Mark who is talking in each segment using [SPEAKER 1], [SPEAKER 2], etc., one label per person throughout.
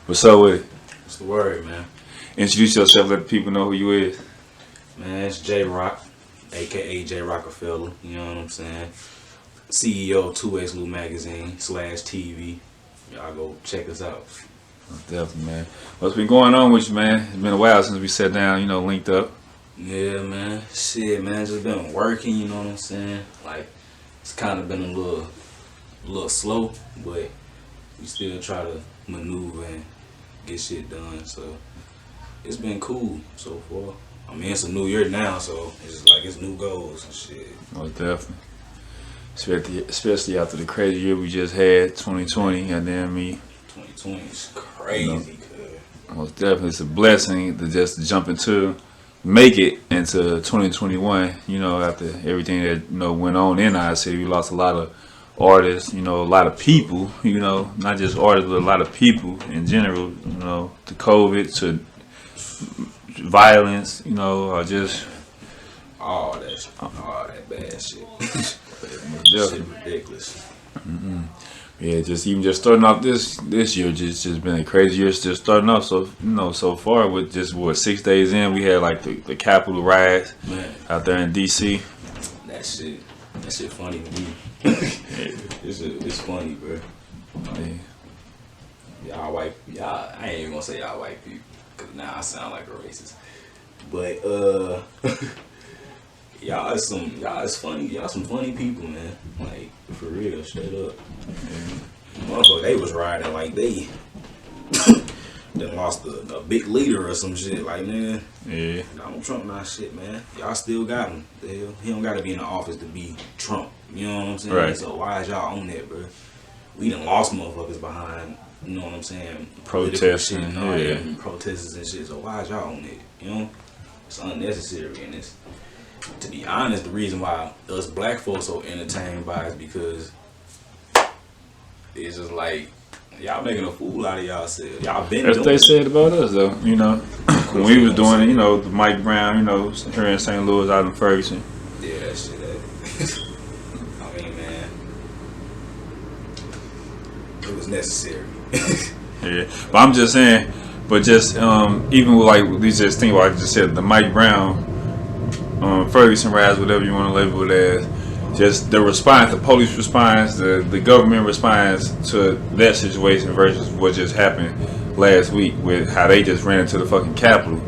[SPEAKER 1] What's up with it?
[SPEAKER 2] What's the word, man?
[SPEAKER 1] Introduce yourself, let the people know who you is.
[SPEAKER 2] Man, it's J Rock, aka J Rockefeller. You know what I'm saying? CEO of 2X Lou Magazine / TV. Y'all go check us out.
[SPEAKER 1] Definitely, man. What's been going on with you, man? It's been a while since we sat down, linked up.
[SPEAKER 2] Yeah, man. Shit, man. Just been working. You know what I'm saying? Like, it's kind of been a little slow, but we still try to maneuver and get shit done. So it's been cool so far. I mean, it's a new year now, so it's just like it's new goals and shit.
[SPEAKER 1] Most definitely. Especially after the crazy year we just had, 2020, goddamn me.
[SPEAKER 2] 2020 is crazy,
[SPEAKER 1] Most definitely, it's a blessing to just jump make it into 2021. After everything that went on in our city, we lost a lot of artists. A lot of people. Not just artists, but a lot of people in general. To COVID, to violence. Or just
[SPEAKER 2] all that bad shit. Shit ridiculous.
[SPEAKER 1] Mm-hmm. Yeah, just starting off this year, just been a crazy year. Still starting off, so so far with just 6 days in, we had like the Capitol riots out there in DC.
[SPEAKER 2] That shit funny to me. It's funny, bro. Y'all, I ain't even gonna say y'all white people, cause now I sound like a racist. But y'all is funny. Y'all some funny people, man. Like, for real, straight up. Motherfucker, they was riding like they done lost a big leader or some shit. Like, man,
[SPEAKER 1] yeah.
[SPEAKER 2] Donald Trump not shit, man. Y'all still got him. The hell, he don't gotta be in the office to be Trump. You know what I'm saying?
[SPEAKER 1] Right.
[SPEAKER 2] So why is y'all on that, bro? We done lost motherfuckers behind, you know what I'm saying?
[SPEAKER 1] Protesting,
[SPEAKER 2] and all that, and protesters and shit. So why is y'all on it? It's unnecessary, and it's, to be honest, the reason why us black folks so entertained by is because it's just like y'all making a fool out of y'allselves. Y'all been
[SPEAKER 1] That's
[SPEAKER 2] doing
[SPEAKER 1] what they
[SPEAKER 2] it.
[SPEAKER 1] said about us, though. When we was doing it, the Mike Brown, here in St. Louis, out in Ferguson.
[SPEAKER 2] Yeah, that shit. I mean, man, it was necessary.
[SPEAKER 1] Yeah, but I'm just saying. But just even with like these just things, like I just said, the Mike Brown, Ferguson riots, whatever you want to label it as, just the response, the police response, the government response to that situation versus what just happened last week with how they just ran into the fucking Capitol,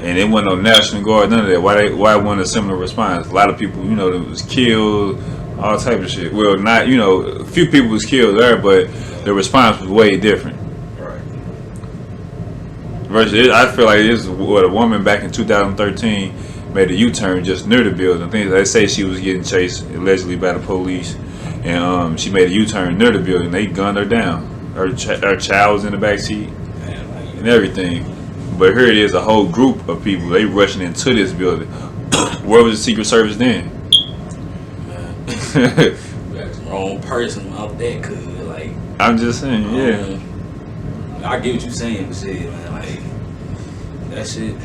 [SPEAKER 1] and it wasn't no National Guard, none of that. Why wasn't a similar response? A lot of people, that was killed, all type of shit. Well, not a few people was killed there, but the response was way different. Versus, I feel like this is what a woman back in 2013 made a U-turn just near the building. They say she was getting chased allegedly by the police, and she made a U-turn near the building. They gunned her down. Her child was in the back seat and everything. But here it is, a whole group of people. They rushing into this building. Where was the Secret Service then?
[SPEAKER 2] That's the wrong person out there, cause like
[SPEAKER 1] I'm just saying, yeah.
[SPEAKER 2] I get what you're saying, but shit, man, like that shit.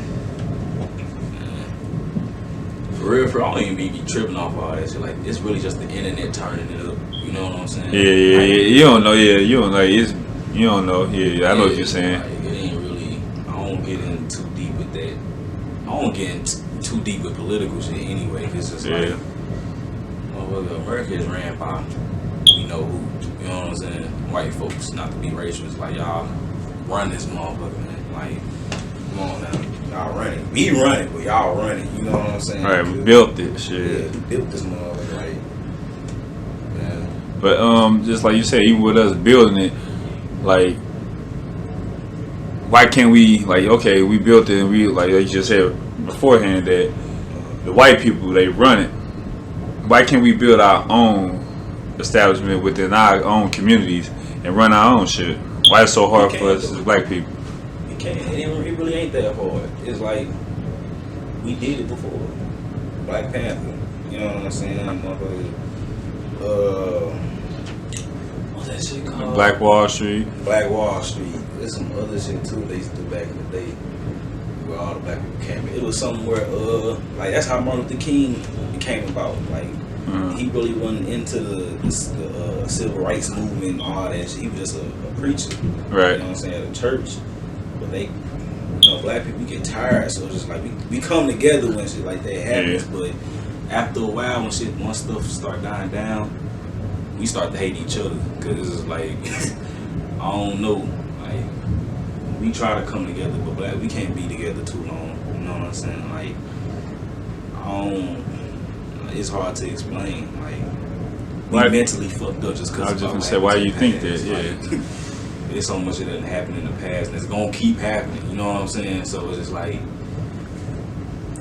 [SPEAKER 2] For real, I don't even be tripping off all that shit. Like, it's really just the internet turning it up. You know what I'm saying?
[SPEAKER 1] Yeah. You don't know. Yeah, you don't know. You don't know. Yeah. I know what you're saying.
[SPEAKER 2] Like, it ain't really. I don't get in too deep with that. I don't get in too deep with political shit anyway. Cause it's like, motherfucker, America is ran by we know who. You know what I'm saying? White folks, not to be racist. Like, y'all run this motherfucker, man. Like, come on now. Y'all run it. We run it, but y'all run it. You know what I'm saying?
[SPEAKER 1] Right, we built it, shit.
[SPEAKER 2] Yeah, we built this motherfucker, like, yeah.
[SPEAKER 1] But just like you said, even with us building it, like, why can't we, like, okay, we built it, and we, like you just said beforehand, that the white people, they run it. Why can't we build our own establishment within our own communities and run our own shit? Why it's so hard for us as black people?
[SPEAKER 2] It can't. It really ain't that hard. It's like, we did it before. Black Panther. You know what I'm saying? What's that shit called?
[SPEAKER 1] Black Wall Street.
[SPEAKER 2] Black Wall Street. There's some other shit too they used to do back in the day where all the black people came in. It was somewhere, like, that's how Martin Luther King came about. Like, He really wasn't into the civil rights movement and all that shit. He was just a preacher.
[SPEAKER 1] Right.
[SPEAKER 2] You know what I'm saying? At a church. But they, black people get tired, so it's just like we come together when shit like that happens.
[SPEAKER 1] Yeah.
[SPEAKER 2] But after a while, once stuff start dying down, we start to hate each other because it's like I don't know, like we try to come together, but we can't be together too long. You know what I'm saying? Like it's hard to explain. Like we mentally fucked up just because.
[SPEAKER 1] I was just gonna say, why do you think that? Yeah.
[SPEAKER 2] Like, there's so much that didn't happen in the past, and it's gonna keep happening. You know what I'm saying? So it's just like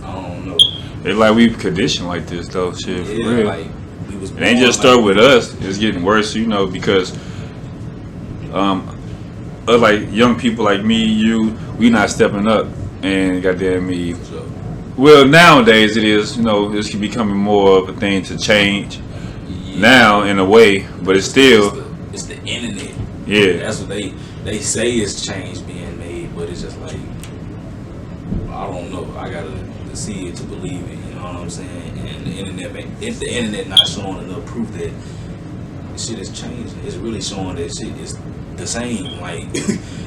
[SPEAKER 2] I don't know.
[SPEAKER 1] It's like we've conditioned like this though, shit. For real.
[SPEAKER 2] Like we was.
[SPEAKER 1] It ain't just start with us. It's getting worse, because like young people like me, you, we not stepping up, and goddamn me.
[SPEAKER 2] So,
[SPEAKER 1] Well, nowadays it is, it's becoming more of a thing to change.
[SPEAKER 2] yeah.
[SPEAKER 1] Now in a way, but it's still.
[SPEAKER 2] It's the internet.
[SPEAKER 1] Yeah.
[SPEAKER 2] That's what they say is change being made, but it's just like I don't know. I gotta see it to believe it. You know what I'm saying? And the internet, if the internet not showing enough proof that shit is changing, it's really showing that shit is the same. Like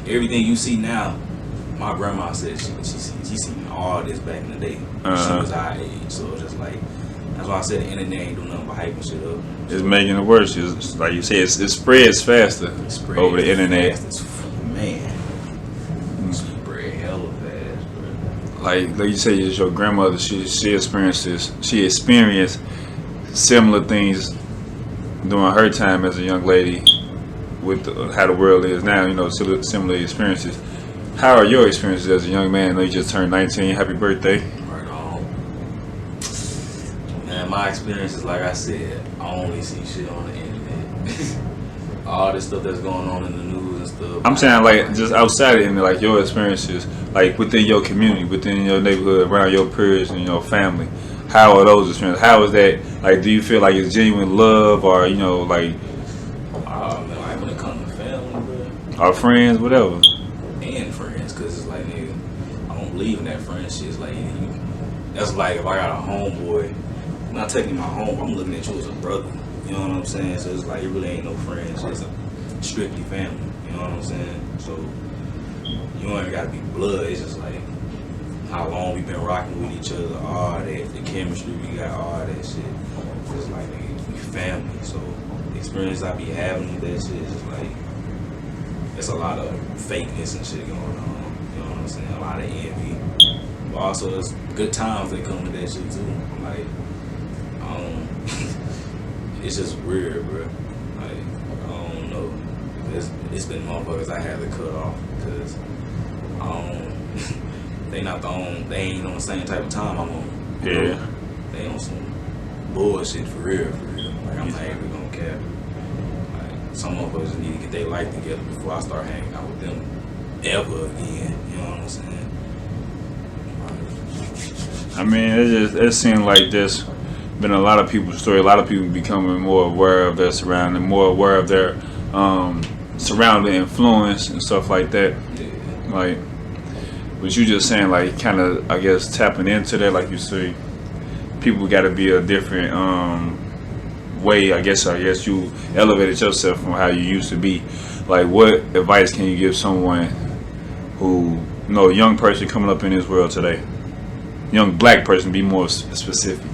[SPEAKER 2] everything you see now, my grandma said she seen all this back in the day. She was our age, so it's just like that's why I said the internet ain't doing nothing but hyping shit up.
[SPEAKER 1] It's making it worse. It's, like you said, it spreads faster over the internet.
[SPEAKER 2] Man, spread hella fast, bro.
[SPEAKER 1] Like you say, it's your grandmother. She experienced this. She experienced similar things during her time as a young lady with how the world is now. Similar experiences. How are your experiences as a young man? I know you just turned 19. Happy birthday.
[SPEAKER 2] Right on. Man, my experiences, like I said, I only see shit on the internet. All this stuff that's going on in the news and stuff.
[SPEAKER 1] I'm saying like just outside of it, like your experiences, like within your community, within your neighborhood, around your peers and your family. How are those experiences? How is that? Like, do you feel like it's genuine love, or like?
[SPEAKER 2] Man, like when it comes to family, bro.
[SPEAKER 1] Our friends, whatever.
[SPEAKER 2] And friends, cause it's like, nigga, I don't believe in that friend shit. It's like that's like if I got a homeboy, I'm not taking my home. I'm looking at you as a brother. You know what I'm saying? So it's like it really ain't no friends. It's strictly family. You know what I'm saying? So you don't even gotta be blood. It's just like how long we been rocking with each other, all that, the chemistry we got, all that shit. It's like nigga, we family. So the experience I be having with that shit is just like it's a lot of fakeness and shit going on. You know what I'm saying? A lot of envy. But also there's good times that come with that shit too. Like it's just weird, bro. Like, I don't know. It's been motherfuckers I had to cut off because they ain't on the same type of time I'm on.
[SPEAKER 1] Yeah.
[SPEAKER 2] They on some bullshit for real. Like, I'm not even gonna cap. Like, some motherfuckers need to get their life together before I start hanging out with them ever again. You know what I'm saying?
[SPEAKER 1] I mean, it seemed like there's been a lot of people's story. A lot of people becoming more aware of their surrounding, more aware of their surrounding influence and stuff like that.
[SPEAKER 2] Yeah.
[SPEAKER 1] Like, what you just saying, like, kind of, I guess, tapping into that, like you say, people got to be a different way. I guess you elevated yourself from how you used to be. Like, what advice can you give someone who, a young person coming up in this world today? Young black person, be more specific.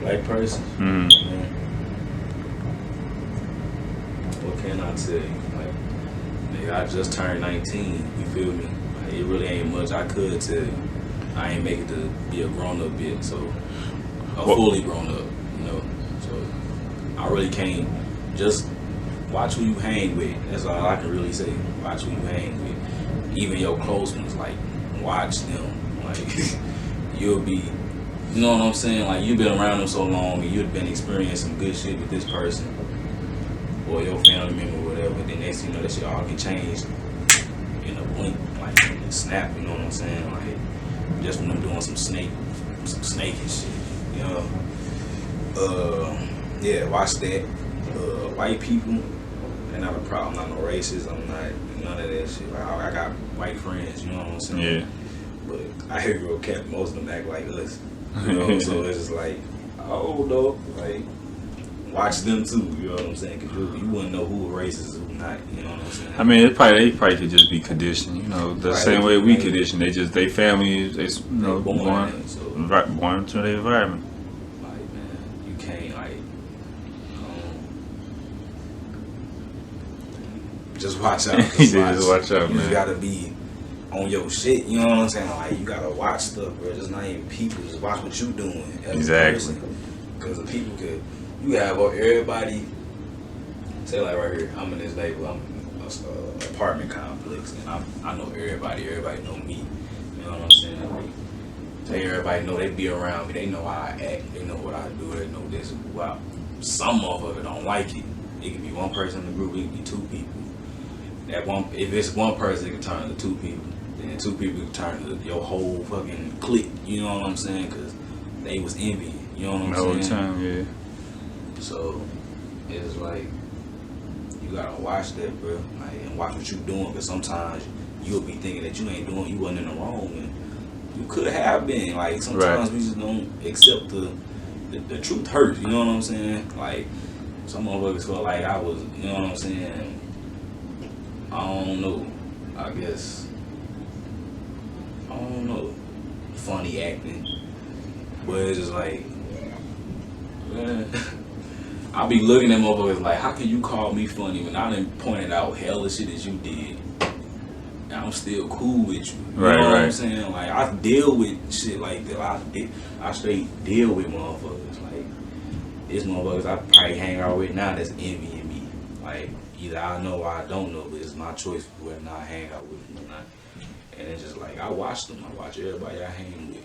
[SPEAKER 2] Black person?
[SPEAKER 1] Mm-hmm.
[SPEAKER 2] What can I tell you? Like, nigga, I just turned 19. You feel me? Like, it really ain't much I could tell you. I ain't make it to be a grown up yet, so fully grown up, So I really can't. Just watch who you hang with. That's all I can really say. Watch who you hang with. Even your close ones, like watch them. Like you'll be. You know what I'm saying? Like, you've been around them so long and you've been experiencing some good shit with this person or your family member or whatever, then next thing you know, that shit all get changed in a blink, like in a snap, you know what I'm saying? Like, just when I'm doing some snaky shit, you know? Yeah, watch that. White people, they're not a problem. I'm not no racist. I'm not none of that shit. Like, I got white friends, you know what I'm saying?
[SPEAKER 1] Yeah.
[SPEAKER 2] But I hear real cap, most of them act like us. You know, so it's just like Oh no, like watch them too. You know what I'm saying? Because you wouldn't know who a racist and who not. You know what I'm saying?
[SPEAKER 1] I mean, they probably could just be conditioned. You know, the
[SPEAKER 2] Right,
[SPEAKER 1] same way we
[SPEAKER 2] like,
[SPEAKER 1] condition. They families, born
[SPEAKER 2] in it, so
[SPEAKER 1] born to the environment.
[SPEAKER 2] like man, you can't like just watch out.
[SPEAKER 1] Just watch out,
[SPEAKER 2] You
[SPEAKER 1] man.
[SPEAKER 2] gotta be on your shit. You know what I'm saying? Like you gotta watch stuff, bro. Just not even people. Just watch what you doing.
[SPEAKER 1] Exactly.
[SPEAKER 2] Because the people could. You have everybody. Say like right here, I'm in this label. I'm in a apartment complex, and I know everybody. Everybody know me. You know what I'm saying? Like, everybody know they be around me. They know how I act. They know what I do. They know this. Wow. Some motherfucker don't like it. It can be one person in the group. It can be two people. That one, if it's one person, it can turn into two people. Then two people can turn into your whole fucking clique. You know what I'm saying? Because they was envying. You know what I'm
[SPEAKER 1] The whole
[SPEAKER 2] saying?
[SPEAKER 1] time, yeah.
[SPEAKER 2] So it's like you gotta watch that, bro. Like, and watch what you doing. Because sometimes you'll be thinking that you ain't doing, you wasn't in the wrong, and you could have been. Like sometimes we just don't accept the truth hurts. You know what I'm saying? Like some motherfuckers felt like I was. You know what I'm saying? I don't know. I guess I don't know. Funny acting, but it's just like, man, I be looking at motherfuckers like, how can you call me funny when I done pointed out hella shit that you did? And I'm still cool with you. You know what I'm saying? Like I deal with shit like that. I straight deal with motherfuckers. Like these motherfuckers I probably hang out with now that's envying me. Like either I know or I don't know, but it's my choice whether or not I hang out with them or not. And it's just like I watch them. I watch everybody I hang with.